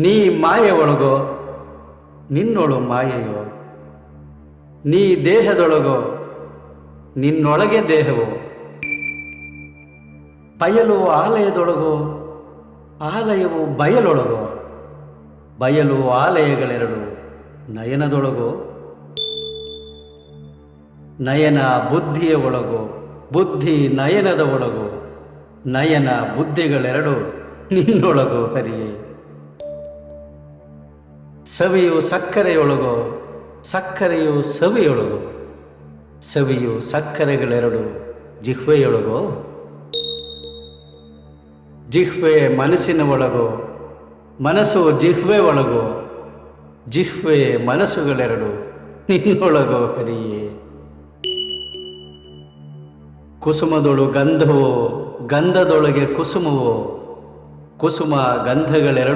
ನೀ ಮಾಯೆ ಒಳಗೋ ನಿನ್ನೊಳು ಮಾಯೆಯೋ, ನೀ ದೇಹದೊಳಗೋ ನಿನ್ನೊಳಗೆ ದೇಹವೋ, ಬಯಲು ಆಲಯದೊಳಗೋ ಆಲಯವು ಬಯಲೊಳಗೋ, ಬಯಲು ಆಲಯಗಳೆರಡು ನಯನದೊಳಗೋ, ನಯನ ಬುದ್ಧಿಯ ಒಳಗೋ ಬುದ್ಧಿ ನಯನದ ಒಳಗೋ, ನಯನ ಬುದ್ಧಿಗಳೆರಡು ನಿನ್ನೊಳಗೋ ಹರಿಯೇ. ಸವಿಯು ಸಕ್ಕರೆಯೊಳಗೋ ಸಕ್ಕರೆಯು ಸವಿಯೊಳಗೋ, ಸವಿಯು ಸಕ್ಕರೆಗಳೆರಡು ಜಿಹ್ವೆಯೊಳಗೋ, ಜಿಹ್ವೆ ಮನಸ್ಸಿನ ಒಳಗೋ ಮನಸ್ಸು ಜಿಹ್ವೆ ಒಳಗೋ, ಜಿಹ್ವೆ ಮನಸ್ಸುಗಳೆರಡು ನಿನ್ನೊಳಗೋ ಹರಿಯೇ. ಕುಸುಮದೊಳು ಗಂಧವೋ ಗಂಧದೊಳಗೆ ಕುಸುಮವೋ, ಕುಸುಮ ಗಂಧಗಳೆರಡು